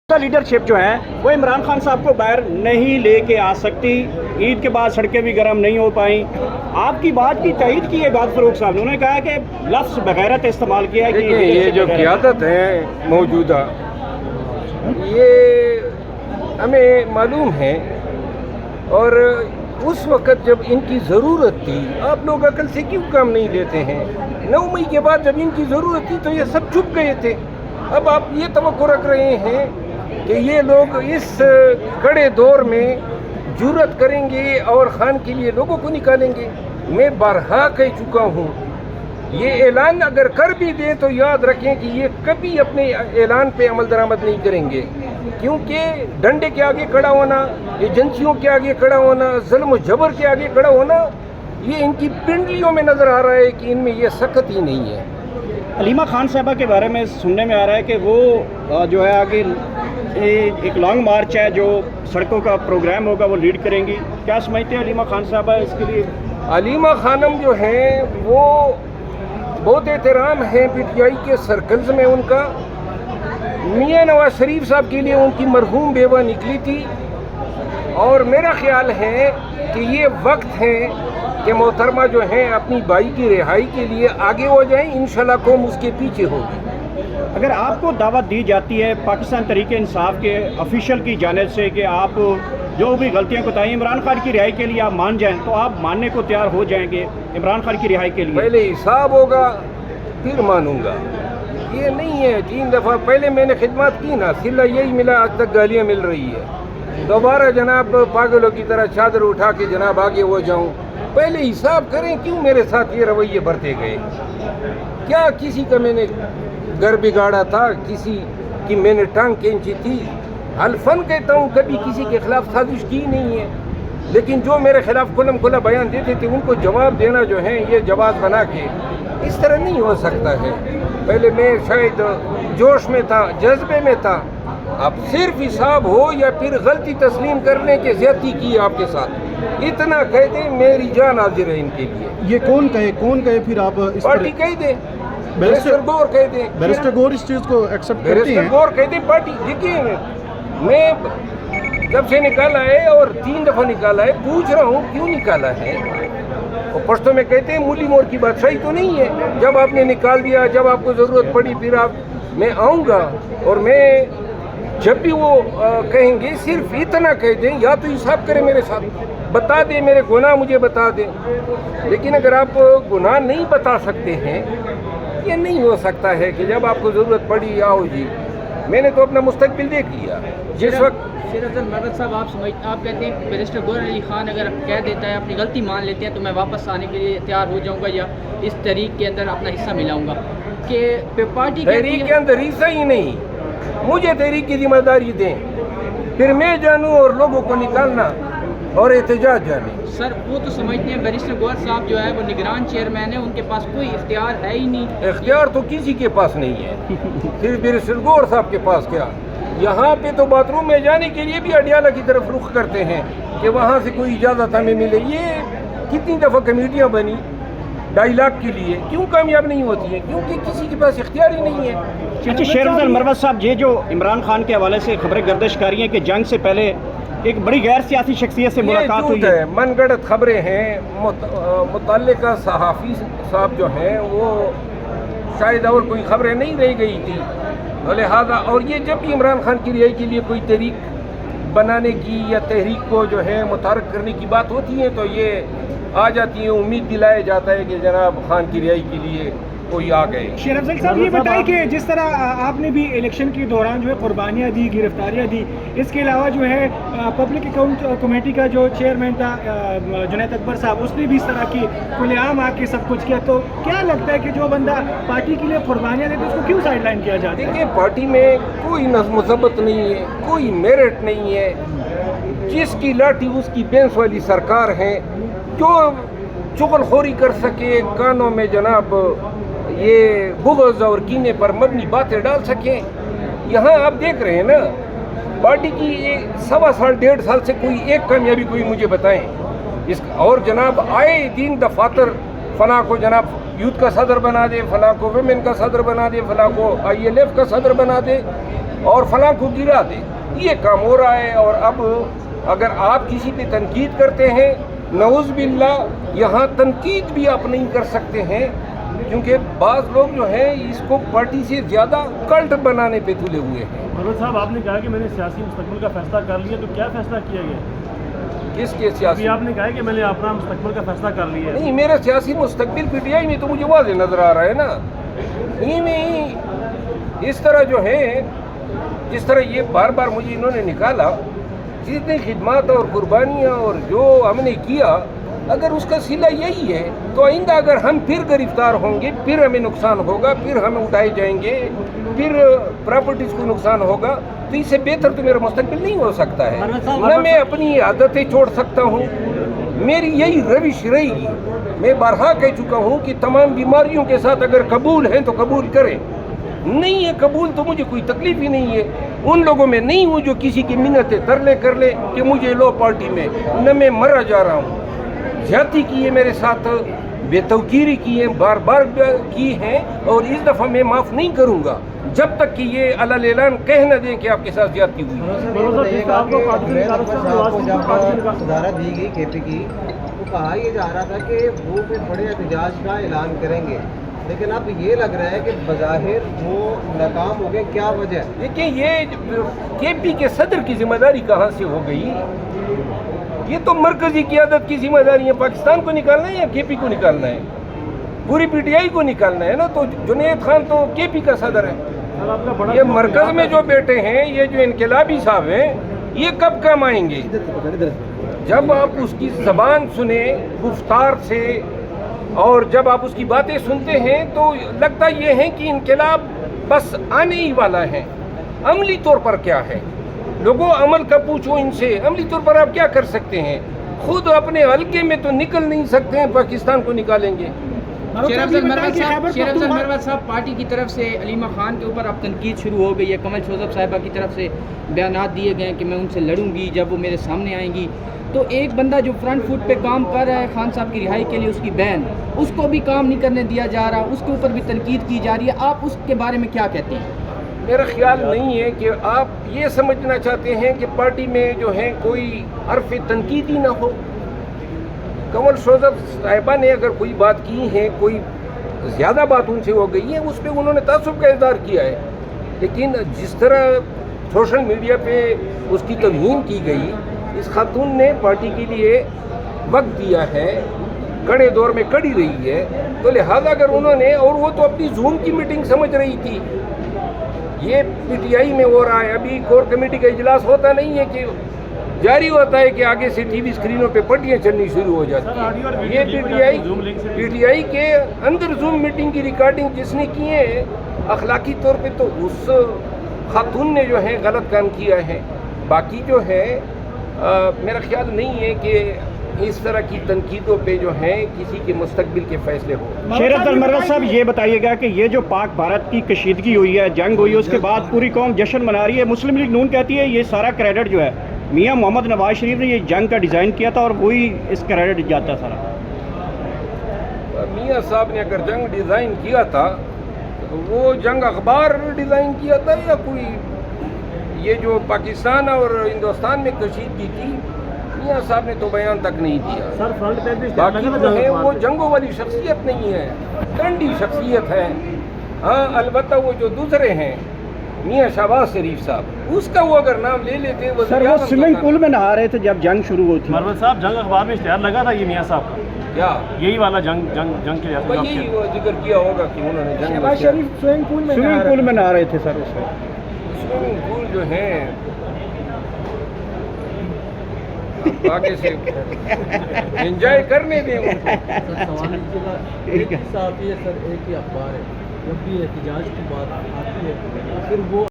Leadership جو ہے وہ عمران خان صاحب کو باہر نہیں لے کے آ سکتی. عید کے بعد سڑکیں بھی گرم نہیں ہو پائیں. آپ کی بات کی تائید کی ہے غازی فاروق صاحب نے. انہوں نے کہا کہ لفظ بغیرت استعمال کیا ہے. یہ جو قیادت ہے موجودہ یہ ہمیں معلوم ہے، اور اس وقت جب ان کی ضرورت تھی آپ لوگ عقل سے کیوں کام نہیں لیتے ہیں؟ 9 مئی کے بعد جب ان کی ضرورت تھی تو یہ سب چھپ گئے تھے. اب آپ یہ توقع رکھ رہے ہیں کہ یہ لوگ اس کڑے دور میں جرأت کریں گے اور خان کے لیے لوگوں کو نکالیں گے. میں بارہا کہہ چکا ہوں، یہ اعلان اگر کر بھی دیں تو یاد رکھیں کہ یہ کبھی اپنے اعلان پہ عمل درآمد نہیں کریں گے، کیونکہ ڈنڈے کے آگے کھڑا ہونا، ایجنسیوں کے آگے کھڑا ہونا، ظلم و جبر کے آگے کھڑا ہونا، یہ ان کی پنڈلیوں میں نظر آ رہا ہے کہ ان میں یہ سخت ہی نہیں ہے. علیمہ خان صاحبہ کے بارے میں سننے میں آ رہا ہے کہ وہ جو ہے آگے ایک لانگ مارچ ہے جو سڑکوں کا پروگرام ہوگا وہ لیڈ کریں گی. کیا سمجھتے ہیں علیمہ خان صاحبہ اس کے لیے؟ علیمہ خانم جو ہیں وہ بہت احترام ہے پی ٹی آئی کے سرکلز میں ان کا. میاں نواز شریف صاحب کے لیے ان کی مرحوم بیوہ نکلی تھی، اور میرا خیال ہے کہ یہ وقت ہے کہ محترمہ جو ہیں اپنی بھائی کی رہائی کے لیے آگے ہو جائیں. انشاءاللہ قوم اس کے پیچھے ہوگی. اگر آپ کو دعوت دی جاتی ہے پاکستان تحریک انصاف کے آفیشیل کی جانب سے کہ آپ جو بھی غلطیاں کوتاہی عمران خان کی رہائی کے لیے آپ مان جائیں، تو آپ ماننے کو تیار ہو جائیں گے عمران خان کی رہائی کے لیے؟ پہلے حساب ہوگا پھر مانوں گا. یہ نہیں ہے 3 دفعہ پہلے میں نے خدمات کی نا، صلہ یہی ملا، آج تک گالیاں مل رہی ہے. دوبارہ جناب پاگلوں کی طرح چادر اٹھا کے جناب آگے ہو جاؤں؟ پہلے حساب کریں کیوں میرے ساتھ یہ رویے برتے گئے. کیا کسی کا میں نے گھر بگاڑا تھا؟ کسی کی میں نے ٹانگ کھینچی تھی؟ الفن کہتا ہوں کبھی کسی کے خلاف سازش کی نہیں ہے، لیکن جو میرے خلاف کھلم کھلا بیان دیتے تھے ان کو جواب دینا جو ہے یہ جواز بنا کے اس طرح نہیں ہو سکتا ہے. پہلے میں شاید جوش میں تھا، جذبے میں تھا. اب صرف حساب ہو یا پھر غلطی تسلیم کرنے کے زیادتی کی آپ کے ساتھ، اتنا کہہ دیں میری جان حاضر ہے ان کے لیے. یہ کون کہے پھر آپ پارٹی کہہ دیں، بیرسٹر گور کہہ دیں. بیرسٹر گور اس چیز کو ایکسیپٹ کرتی بیرسٹر ہیں؟ گور کہہ دیں پارٹی. دیکھیے میں جب سے نکالا ہے اور 3 دفعہ نکالا ہے، پوچھ رہا ہوں کیوں نکالا ہے. اور پشتوں میں کہتے ہیں مولی مور کی بادشاہی تو نہیں ہے. جب آپ نے نکال دیا، جب آپ کو ضرورت پڑی پھر میں آؤں گا، اور میں جب بھی وہ کہیں گے صرف اتنا کہہ دیں، یا تو حساب کریں میرے ساتھ، بتا دیں میرے گناہ مجھے بتا دیں. لیکن اگر آپ گناہ نہیں بتا سکتے ہیں، یہ نہیں ہو سکتا ہے کہ جب آپ کو ضرورت پڑی آؤ جی. میں نے تو اپنا مستقبل دیکھ لیا. جس وقت شیر افضل مرغت صاحب آپ کہتے ہیں بیرسٹر گور علی خان اگر کہہ دیتا ہے اپنی غلطی مان لیتے ہیں تو میں واپس آنے کے لیے تیار ہو جاؤں گا یا اس تحریک کے اندر اپنا حصہ ملاؤں گا، کہ پارٹی تحریک کے اندر حصہ ہی نہیں، مجھے تحریک کی ذمہ داری دیں، پھر میں جانوں اور لوگوں کو نکالنا اور احتجاج جانے. سر وہ تو سمجھتے ہیں بیرسٹر گور صاحب جو ہے وہ نگران چیئرمین ہے، ان کے پاس کوئی اختیار ہے ہی نہیں. اختیار تو کسی کے پاس نہیں ہے، صرف بیرسٹر گور صاحب کے پاس. کیا یہاں پہ تو باتھ روم میں جانے کے لیے بھی اڈیالہ کی طرف رخ کرتے ہیں کہ وہاں سے کوئی اجازت ہمیں ملے. یہ کتنی دفعہ کمیٹیاں بنی 2.5 لاکھ کے لیے، کیوں کامیاب نہیں ہوتی ہیں؟ کیونکہ کسی کے پاس اختیار ہی نہیں ہے. اچھا شیر افضل مرغت صاحب، یہ جو عمران خان کے حوالے سے خبریں گردش کر رہی ہیں کہ جنگ سے پہلے ایک بڑی غیر سیاسی شخصیت سے ملاقات ہوئی ہے، من گڑت خبریں ہیں. متعلقہ صحافی صاحب جو ہیں وہ شاید اور کوئی خبریں نہیں رہ گئی تھی، لہذا اور یہ جب بھی عمران خان کی رہائی کے لیے کوئی تحریک بنانے کی یا تحریک کو جو ہے متحرک کرنے کی بات ہوتی ہے تو یہ آ جاتی ہے. امید دلایا جاتا ہے کہ جناب خان کی رہائی کے لیے کوئی آ گئے. شیر افضل صاحب یہ بتائیں کہ جس طرح آپ نے بھی الیکشن کے دوران جو ہے قربانیاں دی، گرفتاریاں دی، اس کے علاوہ جو ہے پبلک اکاؤنٹ کمیٹی کا جو چیئرمین تھا جنید اکبر صاحب، اس نے بھی اس طرح کی کھلے عام آ کے سب کچھ کیا، تو کیا لگتا ہے کہ جو بندہ پارٹی کے لیے قربانیاں دیتے اس کو کیوں سائڈ لائن کیا جاتا ہے؟ دیکھیے پارٹی میں کوئی نظم و ضبط نہیں ہے، کوئی میرٹ نہیں ہے. جس کی لاٹھی اس کی بینس والی سرکار ہے، جو چغل خوری کر سکے، کانوں میں جناب یہ بغض اور کینے پر مبنی باتیں ڈال سکیں. یہاں آپ دیکھ رہے ہیں نا پارٹی کی 1.25 سال 1.5 سال سے کوئی ایک کامیابی کوئی مجھے بتائیں. اور جناب آئے دن دفاتر فلاں کو جناب یوتھ کا صدر بنا دے، فلاں کو ویمن کا صدر بنا دے، فلاں کو ILF کا صدر بنا دے. اور فلاں کو گرا دے، یہ کام ہو رہا ہے۔ اور اب اگر آپ کسی پہ تنقید کرتے ہیں، نعوذ باللہ یہاں تنقید بھی آپ نہیں کر سکتے ہیں، کیونکہ بعض لوگ جو ہیں اس کو پارٹی سے زیادہ کلٹ بنانے پہ تلے ہوئے ہیں۔ مروت صاحب، آپ نے کہا کہ میں نے سیاسی مستقبل کا فیصلہ کر لیا، تو کیا فیصلہ کیا گیا؟ کس کے سیاسی؟ ابھی آپ نے کہا کہ میں نے اپنا مستقبل کا فیصلہ کر لیا ہے۔ نہیں، میرا سیاسی مستقبل پی ٹی آئی میں تو مجھے واضح نظر آ رہا ہے نا۔ انہی میں اس طرح جو ہے، جس طرح یہ بار بار مجھے انہوں نے نکالا، جتنی خدمات اور قربانیاں اور جو ہم نے کیا، اگر اس کا صلہ یہی ہے تو آئندہ اگر ہم پھر گرفتار ہوں گے، پھر ہمیں نقصان ہوگا، پھر ہم اٹھائے جائیں گے، پھر پراپرٹیز کو نقصان ہوگا، تو اس سے بہتر تو میرا مستقبل نہیں ہو سکتا ہے۔ نہ میں اپنی عادتیں چھوڑ سکتا ہوں، میری یہی روش رہے گی۔ میں بارہا کہہ چکا ہوں کہ تمام بیماریوں کے ساتھ اگر قبول ہیں تو قبول کریں، نہیں ہے قبول تو مجھے کوئی تکلیف ہی نہیں ہے۔ ان لوگوں میں نہیں ہوں جو کسی کی منتیں ترلے کر لے کہ مجھے لو پارٹی میں، نہ میں مرا جا رہا ہوں۔ زیادتی کی ہے میرے ساتھ، بے توقیری کی ہے، بار بار کی ہے، اور اس دفعہ میں معاف نہیں کروں گا جب تک کہ یہ علل اعلان کہہ نہ دیں کہ آپ کے ساتھ زیادتی ہوئی۔ صدارت دی گئی کے پی کی، تو کہا یہ جا رہا تھا کہ وہ کوئی بڑے احتجاج کا اعلان کریں گے، لیکن اب یہ لگ رہا ہے کہ بظاہر وہ ناکام ہو گئے، کیا وجہ ہے؟ دیکھیں، یہ کے پی کے صدر کی ذمہ داری کہاں سے ہو گئی؟ یہ تو مرکزی قیادت کی ذمہ داری ہے۔ پاکستان کو نکالنا ہے یا کے پی کو نکالنا ہے؟ پوری پی ٹی آئی کو نکالنا ہے نا۔ تو جنید خان تو کے پی کا صدر ہے۔ یہ مرکز میں جو بیٹے ہیں، یہ جو انقلابی صاحب ہیں، یہ کب کام آئیں گے؟ جب آپ اس کی زبان سنیں گفتار سے، اور جب آپ اس کی باتیں سنتے ہیں تو لگتا یہ ہے کہ انقلاب بس آنے ہی والا ہے۔ عملی طور پر کیا ہے؟ لوگوں عمل کا پوچھو ان سے، عملی طور پر آپ کیا کر سکتے ہیں؟ خود اپنے حلقے میں تو نکل نہیں سکتے ہیں، پاکستان کو نکالیں گے؟ شیر افضل مروت صاحب، پارٹی کی طرف سے علیمہ خان کے اوپر اب تنقید شروع ہو گئی ہے۔ کمل شوذب صاحبہ کی طرف سے بیانات دیے گئے ہیں کہ میں ان سے لڑوں گی جب وہ میرے سامنے آئیں گی۔ تو ایک بندہ جو فرنٹ فٹ پہ کام کر رہا ہے خان صاحب کی رہائی کے لیے، اس کی بہن، اس کو بھی کام نہیں کرنے دیا جا رہا، اس کے اوپر بھی تنقید کی جا رہی ہے، آپ اس کے بارے میں کیا کہتے ہیں؟ میرا خیال نہیں ہے کہ آپ یہ سمجھنا چاہتے ہیں کہ پارٹی میں جو ہے کوئی حرف تنقید ہی نہ ہو۔ کمل شوذب صاحبہ نے اگر کوئی بات کی ہے، کوئی زیادہ بات ان سے ہو گئی ہے، اس پہ انہوں نے تعصب کا اظہار کیا ہے، لیکن جس طرح سوشل میڈیا پہ اس کی توہین کی گئی، اس خاتون نے پارٹی کے لیے وقت دیا ہے، کڑے دور میں کڑی رہی ہے، تو لہذا اگر انہوں نے، اور وہ تو اپنی زوم کی میٹنگ سمجھ رہی تھی، یہ پی ٹی آئی میں ہو رہا ہے، ابھی کور کمیٹی کا اجلاس ہوتا نہیں ہے کہ جاری ہوتا ہے کہ آگے سے ٹی وی اسکرینوں پہ پٹیاں چلنی شروع ہو جاتی ہیں۔ یہ پی ٹی آئی کے اندر زوم میٹنگ کی ریکارڈنگ جس نے کی ہے، اخلاقی طور پہ تو اس خاتون نے جو ہے غلط کام کیا ہے۔ باقی جو ہے میرا خیال نہیں ہے کہ اس طرح کی تنقیدوں پہ جو ہے کسی کے مستقبل کے فیصلے ہو۔ شیر افضل مروت صاحب، یہ بتائیے گا کہ یہ جو پاک بھارت کی کشیدگی ہوئی ہے، جنگ ہوئی ہے، اس کے بعد پوری قوم جشن منا رہی ہے، مسلم لیگ نون کہتی ہے یہ سارا کریڈٹ جو ہے میاں محمد نواز شریف نے یہ جنگ کا ڈیزائن کیا تھا اور وہی اس کریڈٹ جاتا سارا۔ میاں صاحب نے اگر جنگ ڈیزائن کیا تھا تو وہ جنگ اخبار ڈیزائن کیا تھا یا کوئی یہ جو پاکستان اور ہندوستان میں کشیدگی تھی، میاں صاحب نے تو بیان تک نہیں دیا۔ سر فرنٹ پہ بھی باقی جو ہے وہ جنگوں والی شخصیت نہیں ہے، ٹنڈی شخصیت ہے۔ ہاں البتہ وہ جو دوسرے ہیں میاں شہباز شریف صاحب، اس کا وہ اگر نام لے لیتے وہ سر وہ سوئمنگ پول میں نہا رہے تھے جب جنگ شروع ہوئی تھی۔ مروت صاحب، جنگ اخبار میں اشتہار لگا تھا یہ میاں صاحب کا، کیا یہی والا جنگ کے وہ یہی وہ ذکر کیا ہوگا کہ انہوں نے جنگ شہباز شریف سوئمنگ پول میں نہا رہے تھے سر اس وقت۔ سوئمنگ پول جو ہیں آگے سے انجوائے کرنے دیں ان کو۔ ایک صحافی ہے سر، ایک ہی اخبار ہے، جب بھی احتجاج کی بات آتی ہے پھر وہ